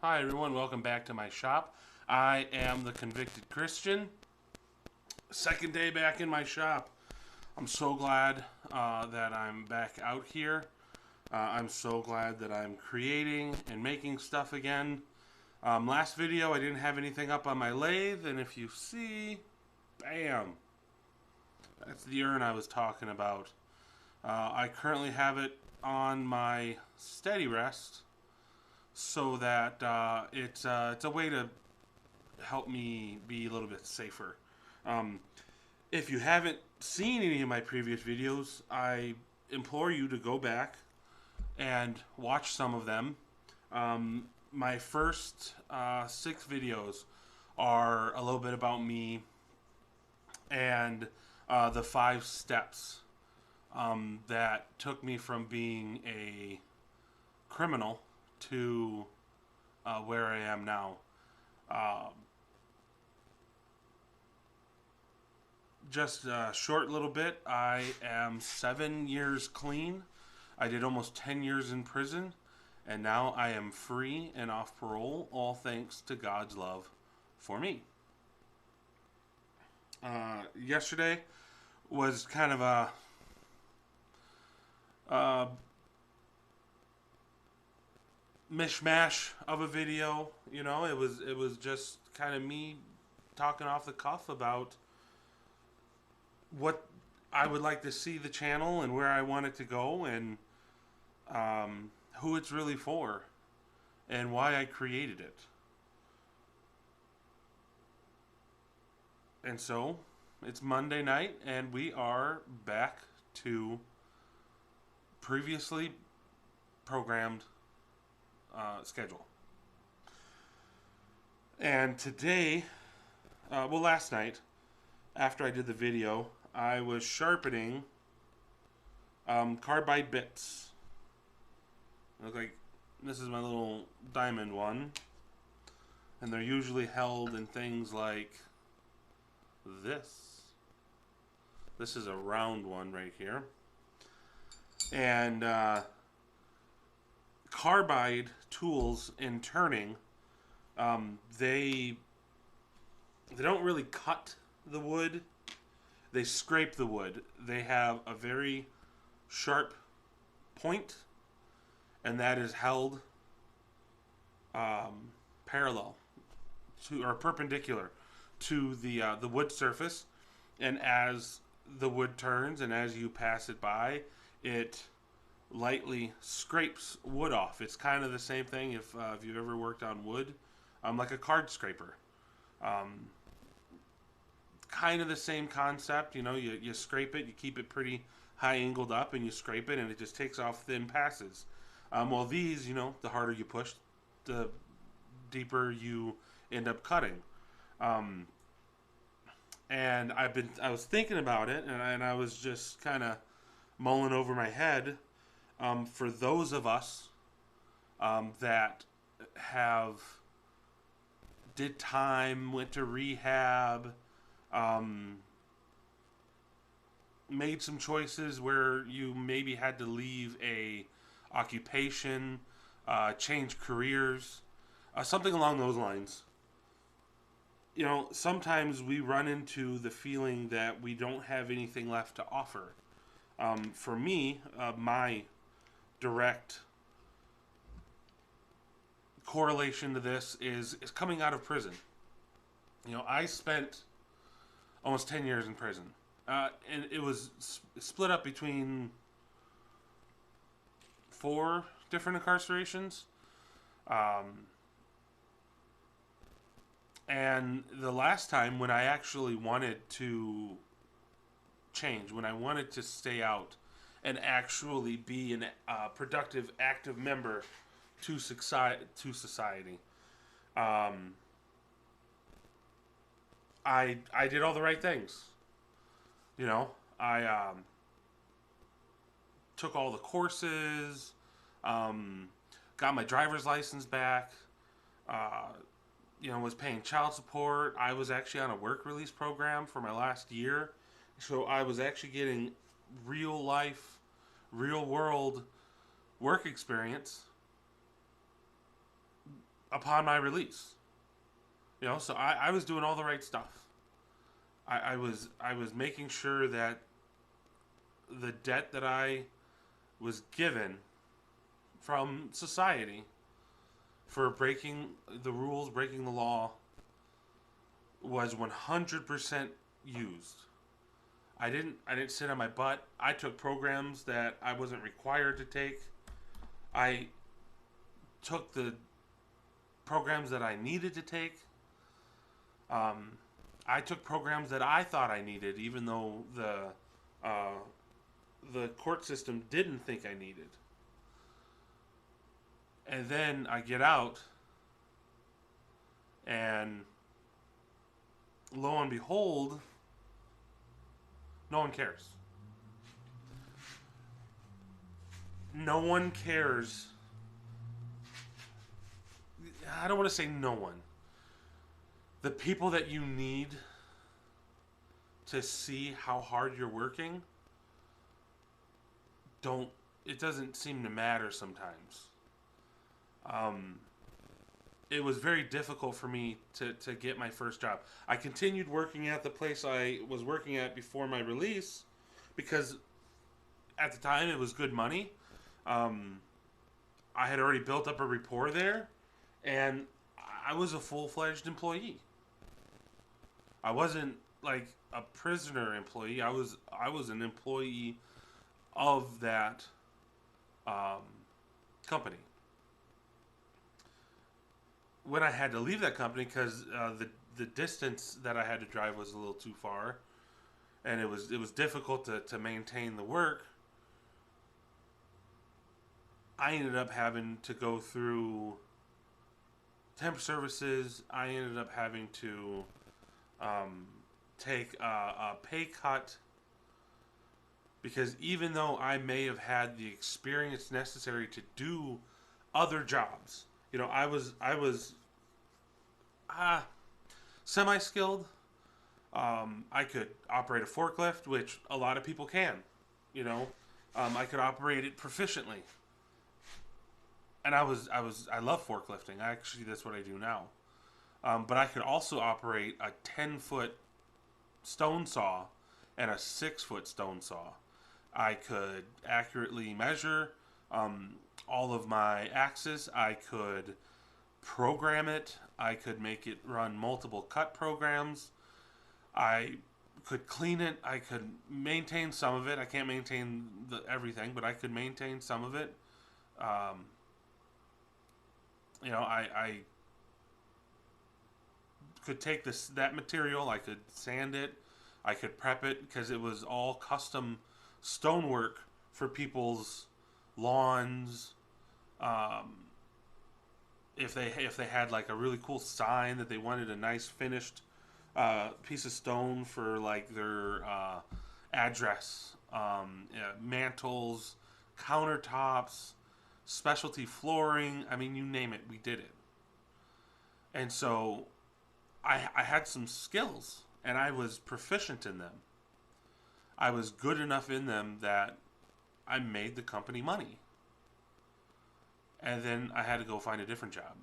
Hi everyone, welcome back to my shop. I am the Convicted Christian. Second day back in my shop. I'm so glad that I'm back out here. I'm so glad that I'm creating and making stuff again. Last video I didn't have anything up on my lathe, and if you see, bam, that's the urn I was talking about. I currently have it on my steady rest, so that it's a way to help me be a little bit safer. If you haven't seen any of my previous videos, I implore you to go back and watch some of them. My first 6 videos are a little bit about me and the 5 steps that took me from being a criminal to where I am now. Just a short little bit, I am 7 years clean. I did almost 10 years in prison, and now I am free and off parole, all thanks to God's love for me. Yesterday was kind of a mishmash of a video. You know, it was just kind of me talking off the cuff about what I would like to see the channel and where I want it to go, and who it's really for and why I created it. And so it's Monday night and we are back to previously programmed schedule. And today, last night, after I did the video, I was sharpening carbide bits. Look like this is my little diamond one, and they're usually held in things like this. This is a round one right here, and carbide tools in turning, they don't really cut the wood, they scrape the wood. They have a very sharp point, and that is held parallel to, or perpendicular to the wood surface, and as the wood turns and as you pass it by, it lightly scrapes wood off. It's kind of the same thing if you've ever worked on wood, like a card scraper. Kind of the same concept, you know, you scrape it, you keep it pretty high angled up, and you scrape it, and it just takes off thin passes. Well, these, you know, the harder you push, the deeper you end up cutting. And I was thinking about it, and I was just kind of mulling over my head, for those of us that have did time, went to rehab, made some choices where you maybe had to leave a occupation, change careers, something along those lines. You know, sometimes we run into the feeling that we don't have anything left to offer. For me, my direct correlation to this is coming out of prison. You know, I spent almost 10 years in prison. And it was split up between 4 different incarcerations. And the last time when I actually wanted to change, when I wanted to stay out and actually be a productive, active member to society, I did all the right things. You know, I took all the courses, got my driver's license back, you know, was paying child support. I was actually on a work release program for my last year, so I was actually getting real life, real world work experience upon my release. So I was doing all the right stuff. I was making sure that the debt that I was given from society for breaking the rules, breaking the law, was 100% used. I didn't sit on my butt. I took programs that I wasn't required to take. I took the programs that I needed to take. I took programs that I thought I needed, even though the court system didn't think I needed. And then I get out, and lo and behold, no one cares. No one cares. I don't want to say no one. The people that you need to see how hard you're working it doesn't seem to matter sometimes. It was very difficult for me to get my first job. I continued working at the place I was working at before my release because at the time it was good money. I had already built up a rapport there, and I was a full-fledged employee. I wasn't like a prisoner employee. I was an employee of that company. When I had to leave that company because the distance that I had to drive was a little too far, and it was difficult to maintain the work, I ended up having to go through temp services. I ended up having to take a pay cut because even though I may have had the experience necessary to do other jobs, I was semi-skilled. I could operate a forklift, which a lot of people can. I could operate it proficiently. And I love forklifting. Actually, that's what I do now. But I could also operate a 10-foot stone saw and a 6-foot stone saw. I could accurately measure all of my axes. I could program it. I could make it run multiple cut programs. I could clean it. I could maintain some of it. I can't maintain everything, but I could maintain some of it. I could take that material. I could sand it. I could prep it because it was all custom stonework for people's lawns. If they had like a really cool sign that they wanted a nice finished piece of stone for like their address, mantles, countertops, specialty flooring. I mean, you name it, we did it. And so I had some skills, and I was proficient in them. I was good enough in them that I made the company money. And then I had to go find a different job.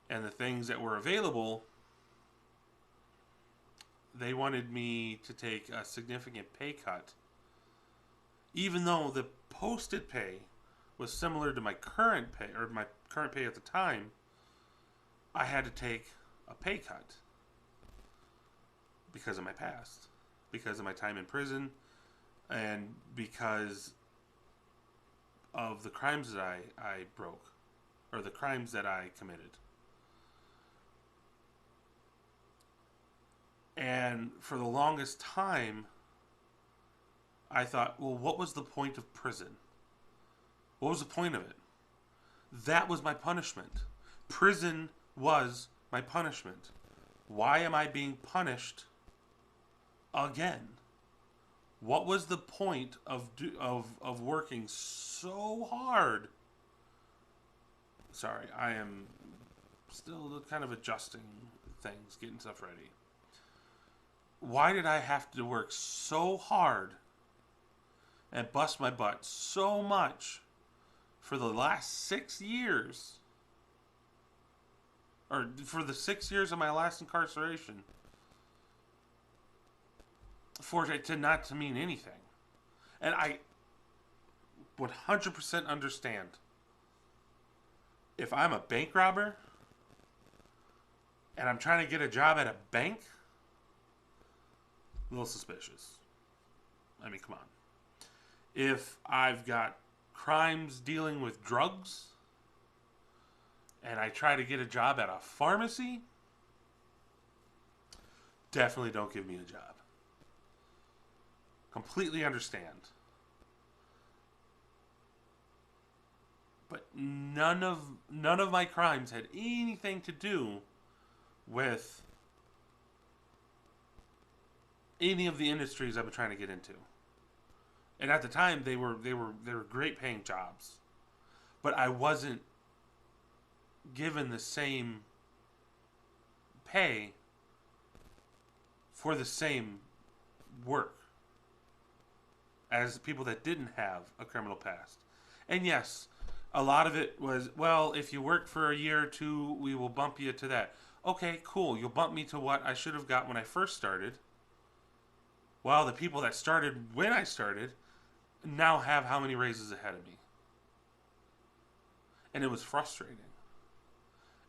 And the things that were available, they wanted me to take a significant pay cut. Even though the posted pay was similar to my current pay, or my current pay at the time, I had to take a pay cut because of my past, because of my time in prison, and because of the crimes that I broke, or the crimes that I committed. And for the longest time, I thought, well, what was the point of prison? What was the point of it? That was my punishment. Prison was my punishment. Why am I being punished again? What was the point of working so hard? Sorry, I am still kind of adjusting things, getting stuff ready. Why did I have to work so hard and bust my butt so much for the last 6 years or for the 6 years of my last incarceration, for it to not to mean anything. And I 100% understand. If I'm a bank robber and I'm trying to get a job at a bank, a little suspicious. I mean, come on. If I've got crimes dealing with drugs and I try to get a job at a pharmacy, definitely don't give me a job. Completely understand. But none of my crimes had anything to do with any of the industries I've been trying to get into. And at the time, they were great paying jobs, but I wasn't given the same pay for the same work as people that didn't have a criminal past. And yes, a lot of it was, well, if you work for a year or two, we will bump you to that. Okay, cool. You'll bump me to what I should have got when I first started. Well, the people that started when I started now have how many raises ahead of me? And it was frustrating.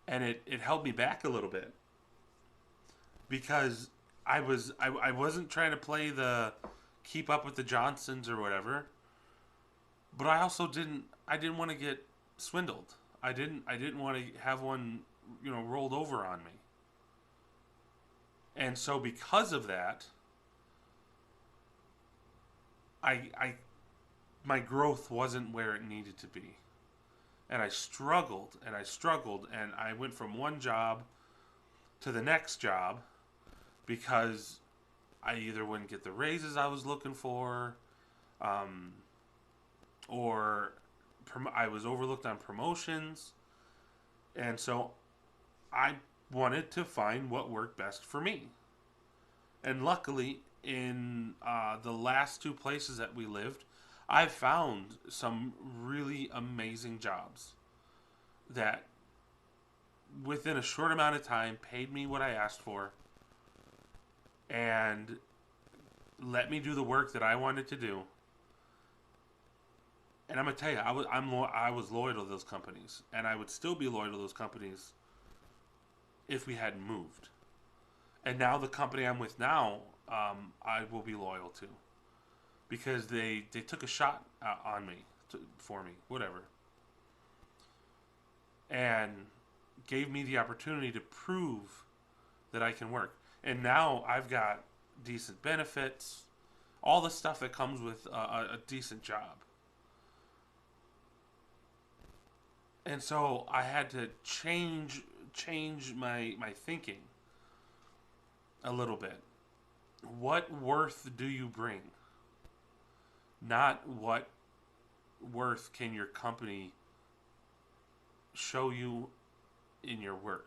And it held me back a little bit. Because I wasn't trying to play the keep up with the Johnsons or whatever. But I also didn't want to get swindled. I didn't want to have one, rolled over on me. And so because of that, my growth wasn't where it needed to be. And I struggled, and I went from one job to the next job because I either wouldn't get the raises I was looking for, or I was overlooked on promotions. And so I wanted to find what worked best for me. And luckily, in the last two places that we lived, I found some really amazing jobs that within a short amount of time paid me what I asked for and let me do the work that I wanted to do. And I'm going to tell you, I was loyal to those companies, and I would still be loyal to those companies if we hadn't moved. And now the company I'm with now, I will be loyal to. Because they took a shot on me, for me, whatever. And gave me the opportunity to prove that I can work. And now I've got decent benefits, all the stuff that comes with a decent job. And so I had to change my thinking a little bit. What worth do you bring? Not what worth can your company show you in your work.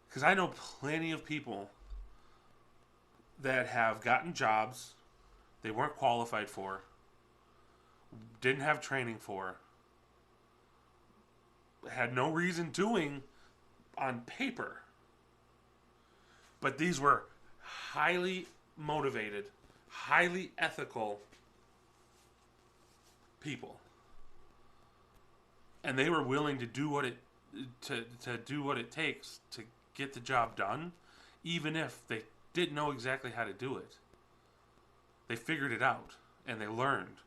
Because I know plenty of people that have gotten jobs they weren't qualified for, didn't have training for, had no reason doing on paper. But these were highly motivated, highly ethical people. And they were willing to do what it takes to get the job done, even if they didn't know exactly how to do it. They figured it out, and they learned,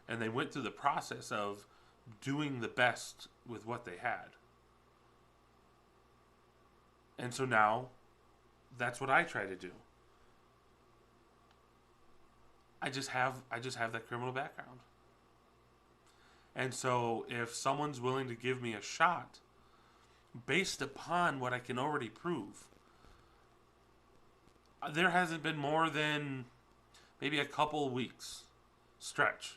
and they went through the process of doing the best with what they had. And so now, that's what I try to do. I just have that criminal background. And so if someone's willing to give me a shot based upon what I can already prove, there hasn't been more than maybe a couple weeks stretch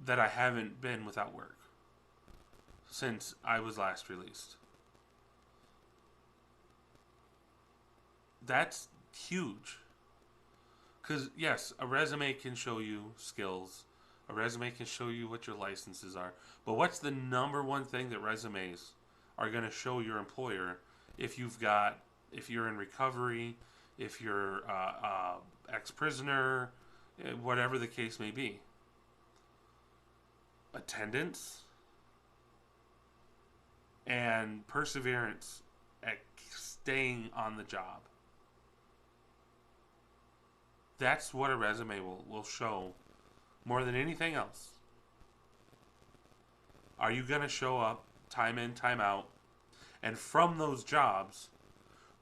that I haven't been without work since I was last released. That's huge. Because, yes, a resume can show you skills. A resume can show you what your licenses are. But what's the number one thing that resumes are going to show your employer if you're in recovery, if you're ex-prisoner, whatever the case may be? Attendance and perseverance at staying on the job. That's what a resume will show more than anything else. Are you going to show up time in, time out? And from those jobs,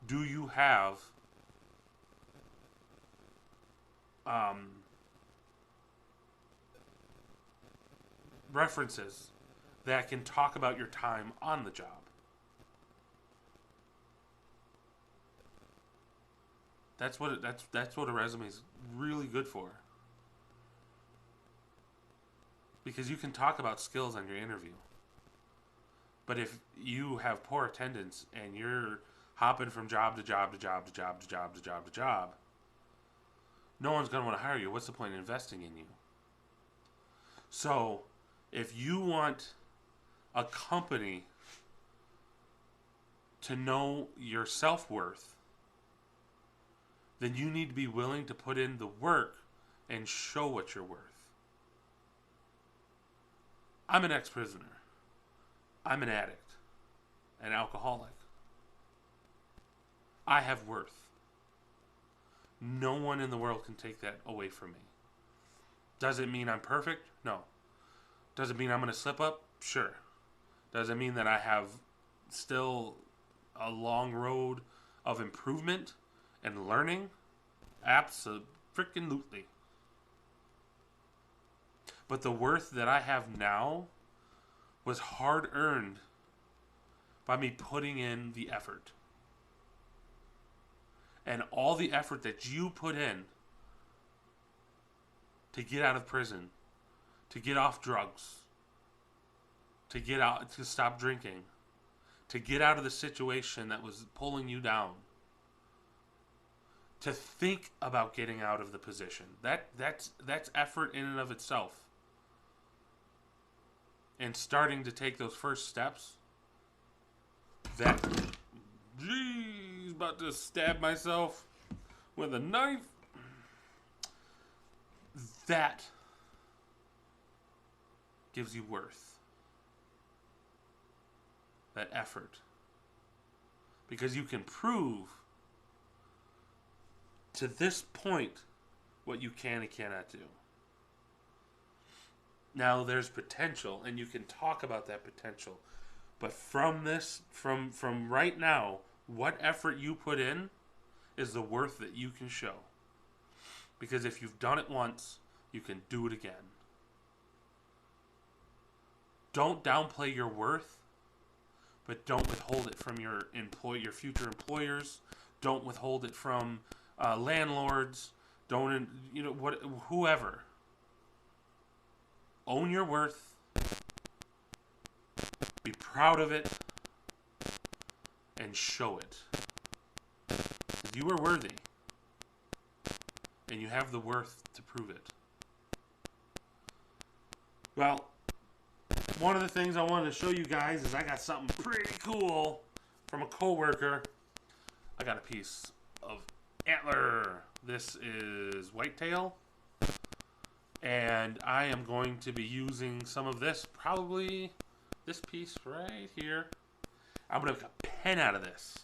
do you have references that can talk about your time on the job? That's what a resume is really good for. Because you can talk about skills on your interview. But if you have poor attendance and you're hopping from job to job to job to job to job to job to job, no one's going to want to hire you. What's the point in investing in you? So, if you want a company to know your self-worth, then you need to be willing to put in the work and show what you're worth. I'm an ex-prisoner. I'm an addict, an alcoholic. I have worth. No one in the world can take that away from me. Does it mean I'm perfect? No. Does it mean I'm going to slip up? Sure. Does it mean that I have still a long road of improvement and learning? Absolutely. But the worth that I have now was hard earned by me putting in the effort. And all the effort that you put in to get out of prison, to get off drugs, to get out, to stop drinking, to get out of the situation that was pulling you down, to think about getting out of the position. That's effort in and of itself. And starting to take those first steps, geez, about to stab myself with a knife. That gives you worth. That effort. Because you can prove to this point what you can and cannot do. Now there's potential, and you can talk about that potential. But from right now, what effort you put in is the worth that you can show. Because if you've done it once, you can do it again. Don't downplay your worth, but don't withhold it from your future employers. Don't withhold it from landlords. Don't, whoever. Own your worth. Be proud of it. And show it. You are worthy. And you have the worth to prove it. Well, one of the things I wanted to show you guys is I got something pretty cool from a coworker. I got a piece of antler. This is whitetail. And I am going to be using some of this, probably this piece right here. I'm going to make a pen out of this.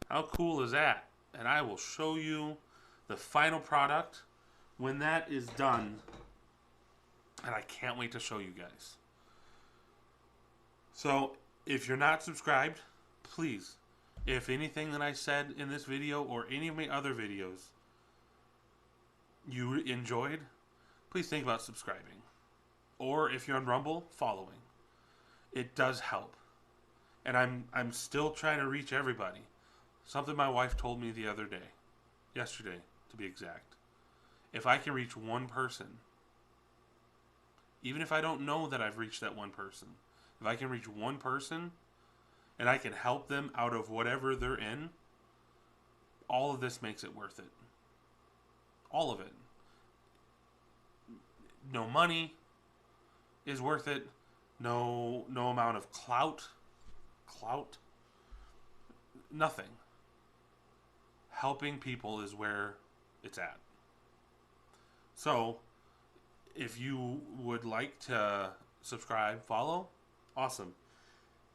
How cool is that? And I will show you the final product when that is done. And I can't wait to show you guys. So, if you're not subscribed, please, if anything that I said in this video or any of my other videos you enjoyed, please think about subscribing. Or if you're on Rumble, following. It does help. And I'm still trying to reach everybody. Something my wife told me the other day. Yesterday, to be exact. If I can reach one person, even if I don't know that I've reached that one person, if I can reach one person and I can help them out of whatever they're in, all of this makes it worth it. All of it. No money is worth it. No amount of clout, nothing. Helping people is where it's at. So, if you would like to subscribe, follow, awesome.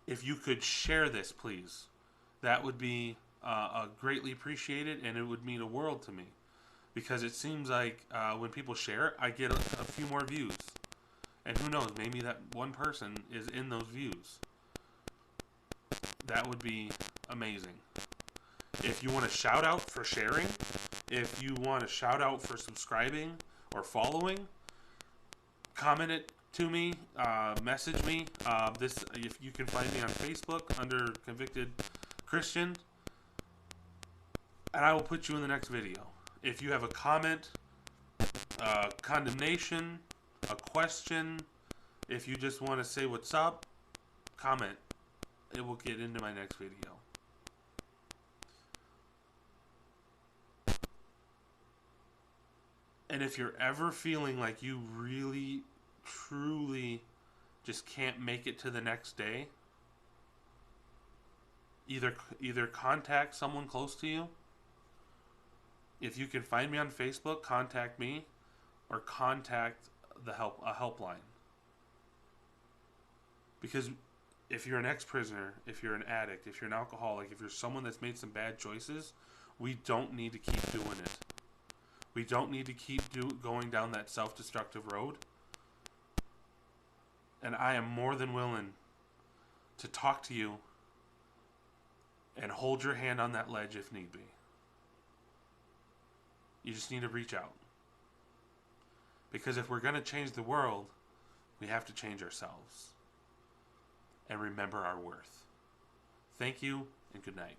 If you could share this, please, that would be greatly appreciated, and it would mean a world to me. Because it seems like when people share it, I get a few more views. And who knows, maybe that one person is in those views. That would be amazing. If you want a shout out for sharing, if you want a shout out for subscribing or following, comment it to me, message me. If you can find me on Facebook under Convicted Christian, and I will put you in the next video. If you have a comment, condemnation, a question, if you just want to say what's up, comment. It will get into my next video. And if you're ever feeling like you really, truly just can't make it to the next day, either contact someone close to you. If you can find me on Facebook, contact me, or contact a helpline. Because if you're an ex-prisoner, if you're an addict, if you're an alcoholic, if you're someone that's made some bad choices, we don't need to keep doing it. We don't need to keep going down that self-destructive road. And I am more than willing to talk to you and hold your hand on that ledge if need be. You just need to reach out. Because if we're going to change the world, we have to change ourselves. And remember our worth. Thank you, and good night.